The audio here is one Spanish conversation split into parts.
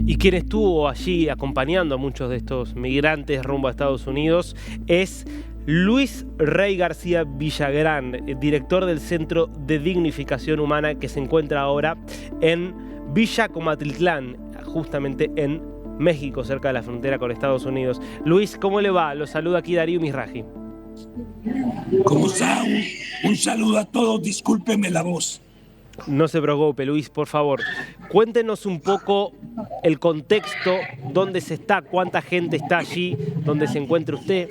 Y quien estuvo allí acompañando a muchos de estos migrantes rumbo a Estados Unidos es Luis Rey García Villagrán, director del Centro de Dignificación Humana que se encuentra ahora en Villa Comaltitlán, justamente en México, cerca de la frontera con Estados Unidos. Luis, ¿cómo le va? Lo saluda aquí Darío Mizrahi. ¿Cómo está? Un saludo a todos, discúlpeme la voz. No se preocupe, Luis, por favor. Cuéntenos un poco el contexto, dónde se está, cuánta gente está allí, dónde se encuentra usted.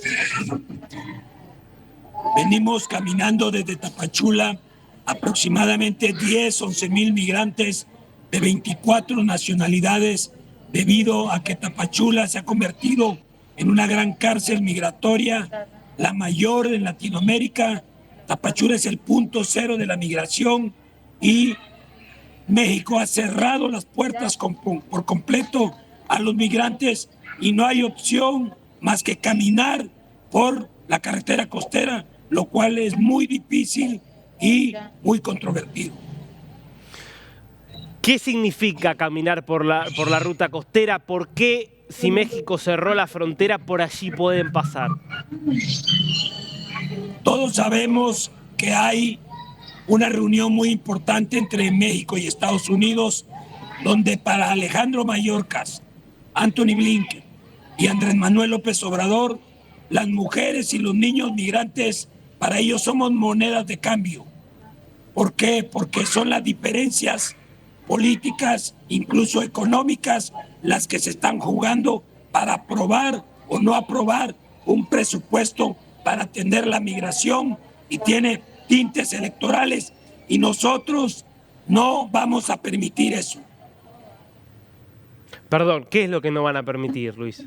Venimos caminando desde Tapachula, aproximadamente 11 mil migrantes de 24 nacionalidades, debido a que Tapachula se ha convertido en una gran cárcel migratoria, la mayor en Latinoamérica. Tapachula es el punto cero de la migración y México ha cerrado las puertas por completo a los migrantes y no hay opción más que caminar por la carretera costera, lo cual es muy difícil y muy controvertido. ¿Qué significa caminar por la ruta costera? ¿Por qué, si México cerró la frontera, por allí pueden pasar? Todos sabemos que hay una reunión muy importante entre México y Estados Unidos, donde para Alejandro Mayorkas, Antony Blinken y Andrés Manuel López Obrador, las mujeres y los niños migrantes, para ellos somos monedas de cambio. ¿Por qué? Porque son las diferencias políticas, incluso económicas, las que se están jugando para aprobar o no aprobar un presupuesto para atender la migración, y tiene tintes electorales, y nosotros no vamos a permitir eso. Perdón, ¿qué es lo que no van a permitir, Luis?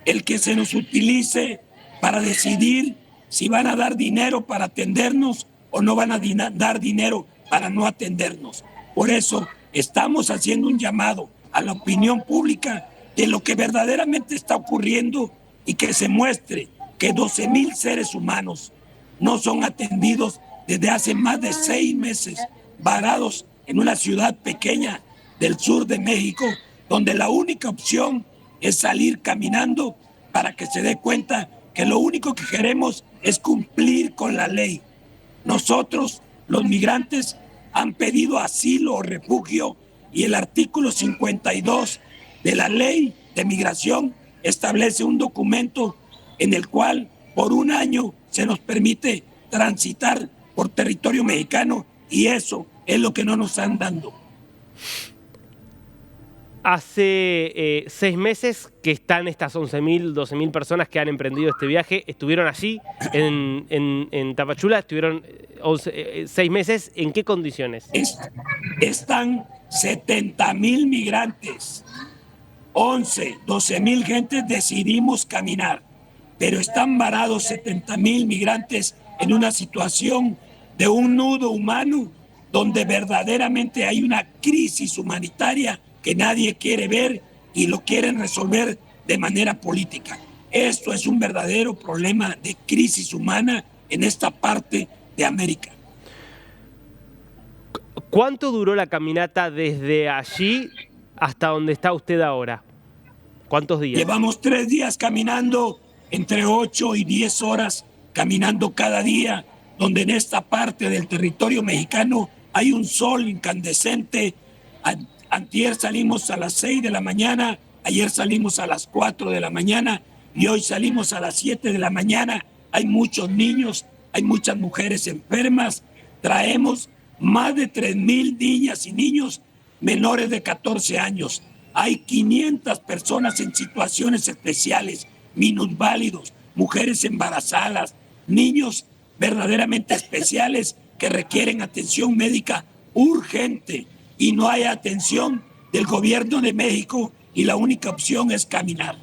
El que se nos utilice para decidir si van a dar dinero para atendernos o no van a dar dinero para no atendernos. Por eso estamos haciendo un llamado a la opinión pública de lo que verdaderamente está ocurriendo, y que se muestre que 12,000 seres humanos no son atendidos desde hace más de 6 meses, varados en una ciudad pequeña del sur de México, donde la única opción es salir caminando para que se dé cuenta que lo único que queremos es cumplir con la ley. Nosotros, los migrantes, han pedido asilo o refugio, y el artículo 52 de la ley de migración establece un documento en el cual por 1 año se nos permite transitar por territorio mexicano, y eso es lo que no nos están dando. Hace 6 meses que están estas 11,000, 12,000 personas que han emprendido este viaje. Estuvieron allí, en Tapachula, estuvieron 6 meses. ¿En qué condiciones? Están 70,000 migrantes. 12,000 gentes decidimos caminar, pero están varados 70,000 migrantes en una situación de un nudo humano, donde verdaderamente hay una crisis humanitaria que nadie quiere ver y lo quieren resolver de manera política. Esto es un verdadero problema de crisis humana en esta parte de América. ¿Cuánto duró la caminata desde allí hasta donde está usted ahora? ¿Cuántos días? Llevamos 3 días caminando, entre 8 y 10 horas caminando cada día, donde en esta parte del territorio mexicano hay un sol incandescente. Antier salimos a las 6 de la mañana, ayer salimos a las 4 de la mañana y hoy salimos a las 7 de la mañana. Hay muchos niños, hay muchas mujeres enfermas. Traemos más de 3,000 niñas y niños menores de 14 años. Hay 500 personas en situaciones especiales, minusválidos, mujeres embarazadas, niños verdaderamente especiales que requieren atención médica urgente, y no hay atención del gobierno de México, y la única opción es caminar.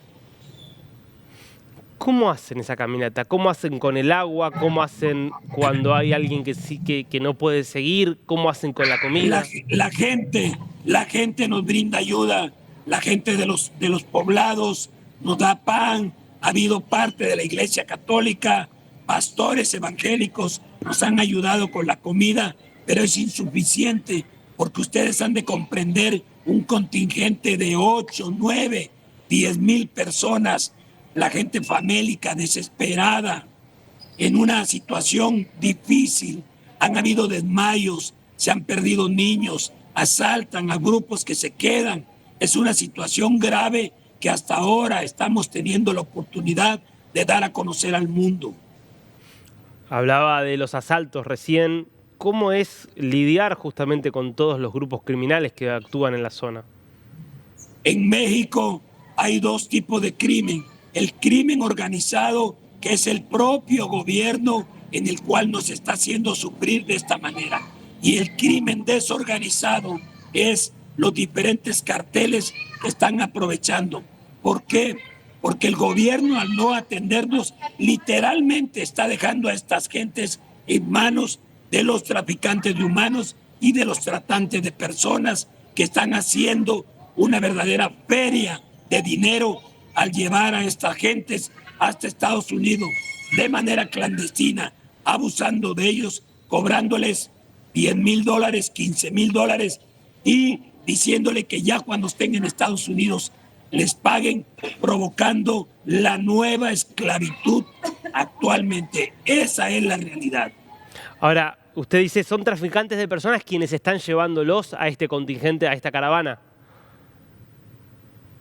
¿Cómo hacen esa caminata? ¿Cómo hacen con el agua? ¿Cómo hacen cuando hay alguien que no puede seguir? ¿Cómo hacen con la comida? La gente nos brinda ayuda, la gente de los poblados nos da pan. Ha habido parte de la Iglesia Católica, pastores evangélicos nos han ayudado con la comida, pero es insuficiente, porque ustedes han de comprender un contingente de 8, 9, 10,000 personas, la gente famélica, desesperada, en una situación difícil. Han habido desmayos, se han perdido niños, asaltan a grupos que se quedan. Es una situación grave que hasta ahora estamos teniendo la oportunidad de dar a conocer al mundo. Hablaba de los asaltos recién. ¿Cómo es lidiar justamente con todos los grupos criminales que actúan en la zona? En México hay dos tipos de crimen. El crimen organizado, que es el propio gobierno en el cual nos está haciendo sufrir de esta manera. Y el crimen desorganizado es los diferentes carteles que están aprovechando. ¿Por qué? Porque el gobierno, al no atendernos, literalmente está dejando a estas gentes en manos de los traficantes de humanos y de los tratantes de personas, que están haciendo una verdadera feria de dinero al llevar a estas gentes hasta Estados Unidos de manera clandestina, abusando de ellos, cobrándoles $10,000, $15,000 y diciéndole que ya cuando estén en Estados Unidos les paguen, provocando la nueva esclavitud actualmente. Esa es la realidad. Ahora, usted dice, son traficantes de personas quienes están llevándolos a este contingente, a esta caravana.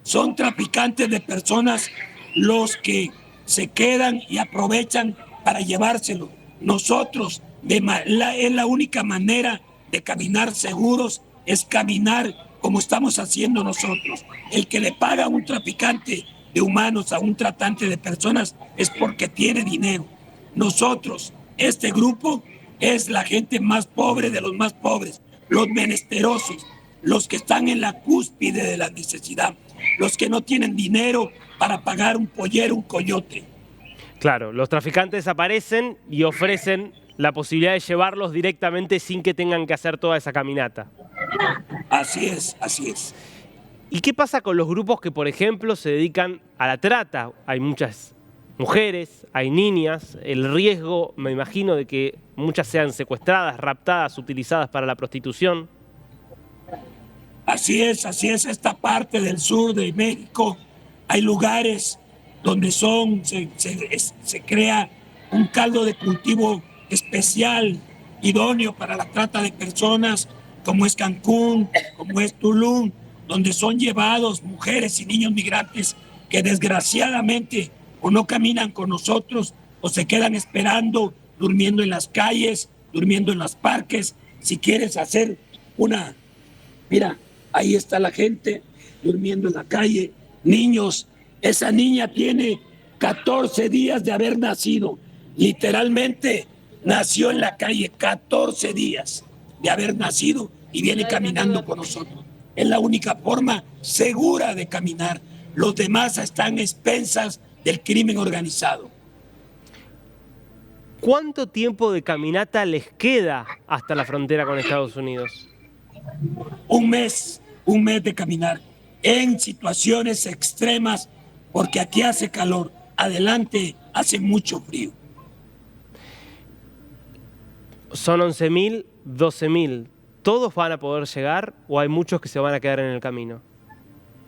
Son traficantes de personas los que se quedan y aprovechan para llevárselo. Nosotros, es la única manera de caminar seguros, es caminar como estamos haciendo nosotros. El que le paga a un traficante de humanos, a un tratante de personas, es porque tiene dinero. Nosotros, este grupo, es la gente más pobre de los más pobres, los menesterosos, los que están en la cúspide de la necesidad, los que no tienen dinero para pagar un pollero, un coyote. Claro, los traficantes aparecen y ofrecen la posibilidad de llevarlos directamente sin que tengan que hacer toda esa caminata. Así es, así es. ¿Y qué pasa con los grupos que, por ejemplo, se dedican a la trata? Hay muchas mujeres, hay niñas, el riesgo, me imagino, de que muchas sean secuestradas, raptadas, utilizadas para la prostitución. Así es, esta parte del sur de México. Hay lugares donde se crea un caldo de cultivo especial, idóneo para la trata de personas, como es Cancún, como es Tulum, donde son llevados mujeres y niños migrantes que desgraciadamente o no caminan con nosotros o se quedan esperando, durmiendo en las calles, durmiendo en los parques. Si quieres hacer una... Mira, ahí está la gente durmiendo en la calle, niños. Esa niña tiene 14 días de haber nacido. Literalmente nació en la calle, 14 días de haber nacido y viene caminando con nosotros. Es la única forma segura de caminar. Los demás están a expensas del crimen organizado. ¿Cuánto tiempo de caminata les queda hasta la frontera con Estados Unidos? Un mes de caminar en situaciones extremas, porque aquí hace calor, adelante hace mucho frío. Son 11.000, 12.000. ¿Todos van a poder llegar o hay muchos que se van a quedar en el camino?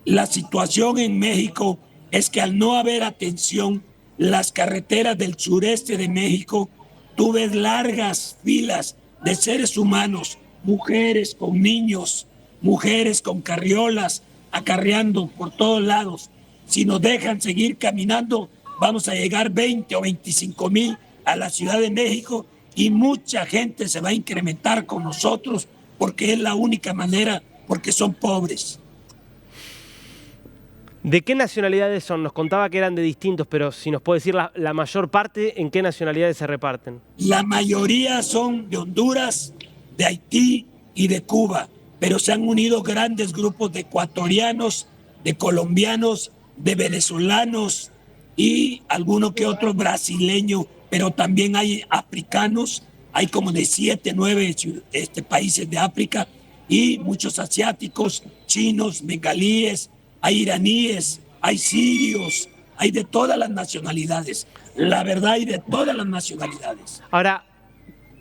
La situación en México es que al no haber atención, las carreteras del sureste de México, tú ves largas filas de seres humanos, mujeres con niños, mujeres con carriolas, acarreando por todos lados. Si nos dejan seguir caminando, vamos a llegar 20 o 25,000 a la Ciudad de México y mucha gente se va a incrementar con nosotros porque es la única manera, porque son pobres. ¿De qué nacionalidades son? Nos contaba que eran de distintos, pero si nos puede decir la mayor parte, ¿en qué nacionalidades se reparten? La mayoría son de Honduras, de Haití y de Cuba, pero se han unido grandes grupos de ecuatorianos, de colombianos, de venezolanos y alguno que otro brasileño, pero también hay africanos, hay como de 7, 9 países de África y muchos asiáticos, chinos, bengalíes, hay iraníes, hay sirios, hay de todas las nacionalidades. La verdad, hay de todas las nacionalidades. Ahora,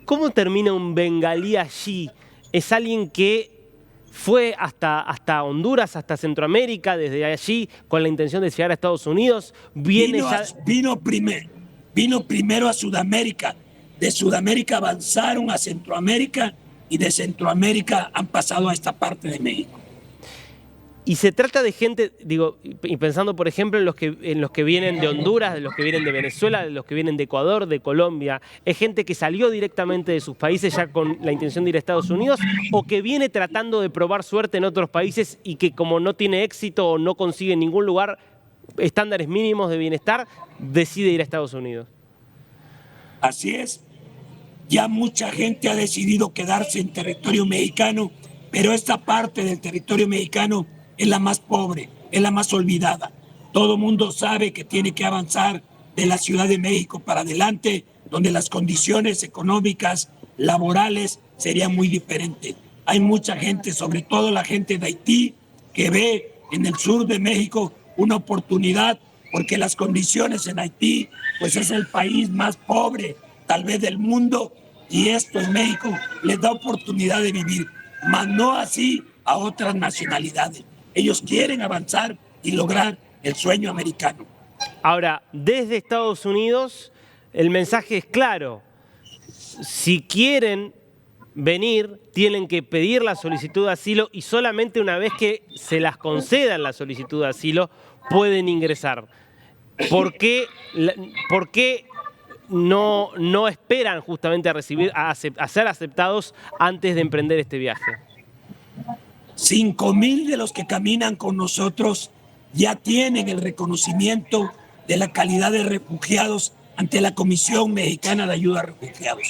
¿cómo termina un bengalí allí? ¿Es alguien que fue hasta Honduras, hasta Centroamérica, desde allí con la intención de llegar a Estados Unidos. Vino primero a Sudamérica, de Sudamérica avanzaron a Centroamérica y de Centroamérica han pasado a esta parte de México. Y se trata de gente, digo, y pensando por ejemplo en los que vienen de Honduras, de los que vienen de Venezuela, de los que vienen de Ecuador, de Colombia, ¿es gente que salió directamente de sus países ya con la intención de ir a Estados Unidos o que viene tratando de probar suerte en otros países y que como no tiene éxito o no consigue en ningún lugar estándares mínimos de bienestar, decide ir a Estados Unidos? Así es, ya mucha gente ha decidido quedarse en territorio mexicano, pero esta parte del territorio mexicano es la más pobre, es la más olvidada. Todo mundo sabe que tiene que avanzar de la Ciudad de México para adelante, donde las condiciones económicas, laborales serían muy diferentes. Hay mucha gente, sobre todo la gente de Haití, que ve en el sur de México una oportunidad, porque las condiciones en Haití, pues es el país más pobre, tal vez del mundo, y esto en México les da oportunidad de vivir, mas no así a otras nacionalidades. Ellos quieren avanzar y lograr el sueño americano. Ahora, desde Estados Unidos, el mensaje es claro. Si quieren venir, tienen que pedir la solicitud de asilo y solamente una vez que se las concedan la solicitud de asilo, pueden ingresar. ¿Por qué no esperan justamente a ser aceptados antes de emprender este viaje? 5,000 de los que caminan con nosotros ya tienen el reconocimiento de la calidad de refugiados ante la Comisión Mexicana de Ayuda a Refugiados.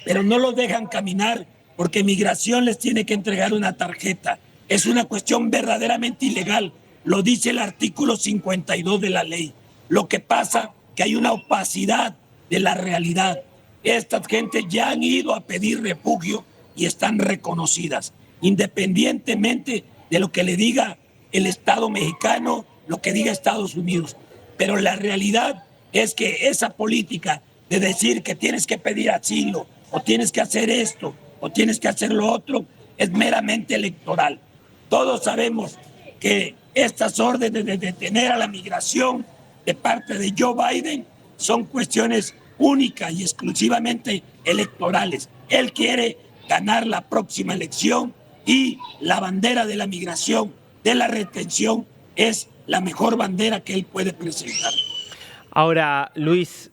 Pero no los dejan caminar porque Migración les tiene que entregar una tarjeta. Es una cuestión verdaderamente ilegal. Lo dice el artículo 52 de la ley. Lo que pasa que hay una opacidad de la realidad. Estas gentes ya han ido a pedir refugio y están reconocidas, independientemente de lo que le diga el Estado mexicano, lo que diga Estados Unidos. Pero la realidad es que esa política de decir que tienes que pedir asilo, o tienes que hacer esto, o tienes que hacer lo otro, es meramente electoral. Todos sabemos que estas órdenes de detener a la migración de parte de Joe Biden son cuestiones únicas y exclusivamente electorales. Él quiere ganar la próxima elección y la bandera de la migración, de la retención, es la mejor bandera que él puede presentar. Ahora, Luis,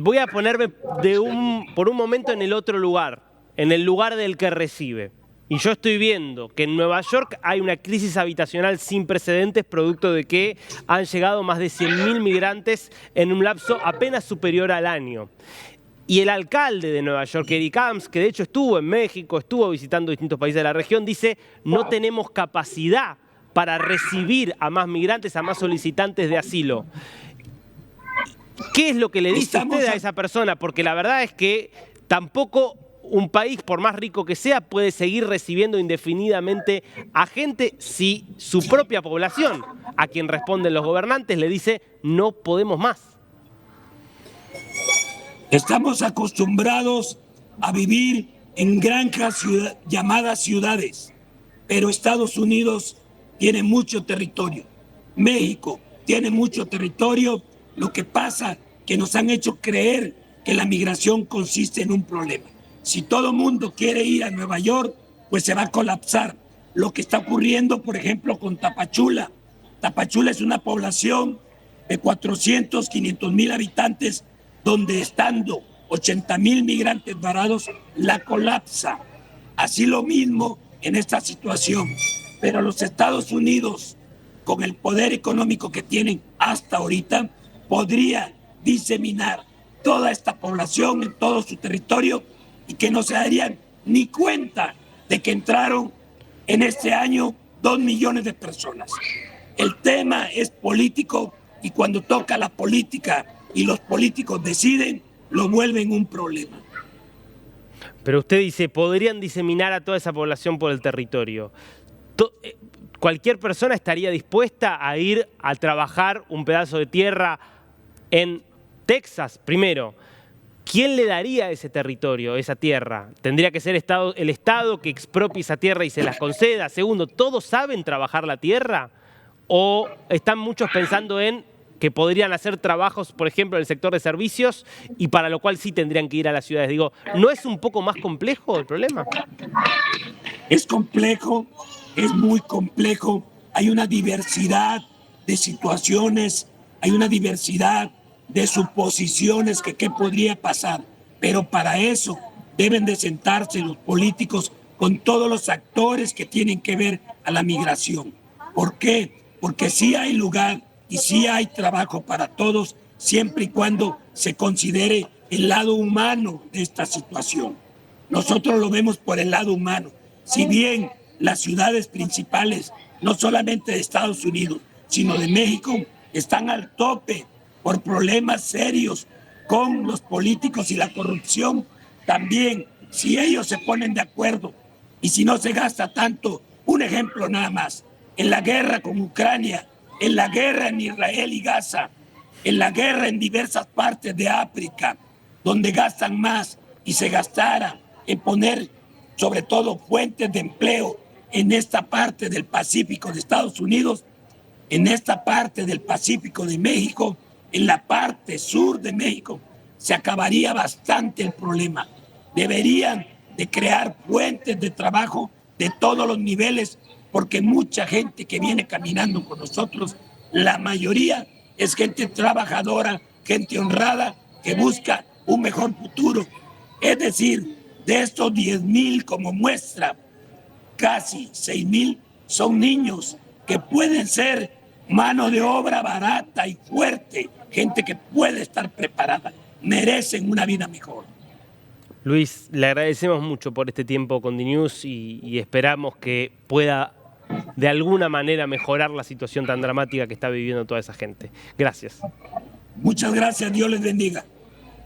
voy a ponerme por un momento en el otro lugar, en el lugar del que recibe. Y yo estoy viendo que en Nueva York hay una crisis habitacional sin precedentes, producto de que han llegado más de 100.000 migrantes en un lapso apenas superior al año. Y el alcalde de Nueva York, Eric Adams, que de hecho estuvo en México, estuvo visitando distintos países de la región, dice: no tenemos capacidad para recibir a más migrantes, a más solicitantes de asilo. ¿Qué es lo que le dice usted a esa persona? Porque la verdad es que tampoco un país, por más rico que sea, puede seguir recibiendo indefinidamente a gente si su propia población, a quien responden los gobernantes, le dice: no podemos más. Estamos acostumbrados a vivir en granjas llamadas ciudades, pero Estados Unidos tiene mucho territorio. México tiene mucho territorio. Lo que pasa que nos han hecho creer que la migración consiste en un problema. Si todo mundo quiere ir a Nueva York, pues se va a colapsar. Lo que está ocurriendo, por ejemplo, con Tapachula. Tapachula es una población de 400, 500,000 habitantes, donde estando 80,000 migrantes varados, la colapsa. Así lo mismo en esta situación. Pero los Estados Unidos, con el poder económico que tienen hasta ahorita, podría diseminar toda esta población en todo su territorio y que no se darían ni cuenta de que entraron en este año 2 millones de personas. El tema es político y cuando toca la política y los políticos deciden, lo vuelven un problema. Pero usted dice, podrían diseminar a toda esa población por el territorio. ¿Cualquier persona estaría dispuesta a ir a trabajar un pedazo de tierra en Texas, primero? ¿quién le daría ese territorio, esa tierra? ¿Tendría que ser el Estado que expropie esa tierra y se las conceda? Segundo, ¿todos saben trabajar la tierra? ¿O están muchos pensando en que podrían hacer trabajos, por ejemplo, en el sector de servicios y para lo cual sí tendrían que ir a las ciudades? Digo, ¿no es un poco más complejo el problema? Es complejo, es muy complejo. Hay una diversidad de situaciones, hay una diversidad de suposiciones que qué podría pasar. Pero para eso deben de sentarse los políticos con todos los actores que tienen que ver a la migración. ¿Por qué? Porque sí hay lugar y sí hay trabajo para todos, siempre y cuando se considere el lado humano de esta situación. Nosotros lo vemos por el lado humano. Si bien las ciudades principales, no solamente de Estados Unidos, sino de México, están al tope por problemas serios con los políticos y la corrupción, también si ellos se ponen de acuerdo y si no se gasta tanto, un ejemplo nada más, en la guerra con Ucrania, en la guerra en Israel y Gaza, en la guerra en diversas partes de África, donde gastan más y se gastara en poner sobre todo fuentes de empleo en esta parte del Pacífico de Estados Unidos, en esta parte del Pacífico de México, en la parte sur de México, se acabaría bastante el problema. Deberían de crear fuentes de trabajo de todos los niveles, porque mucha gente que viene caminando con nosotros, la mayoría es gente trabajadora, gente honrada, que busca un mejor futuro. Es decir, de estos 10,000 como muestra, casi 6,000 son niños que pueden ser mano de obra barata y fuerte, gente que puede estar preparada, merecen una vida mejor. Luis, le agradecemos mucho por este tiempo con DNews y esperamos que pueda de alguna manera mejorar la situación tan dramática que está viviendo toda esa gente. Gracias. Muchas gracias, Dios les bendiga.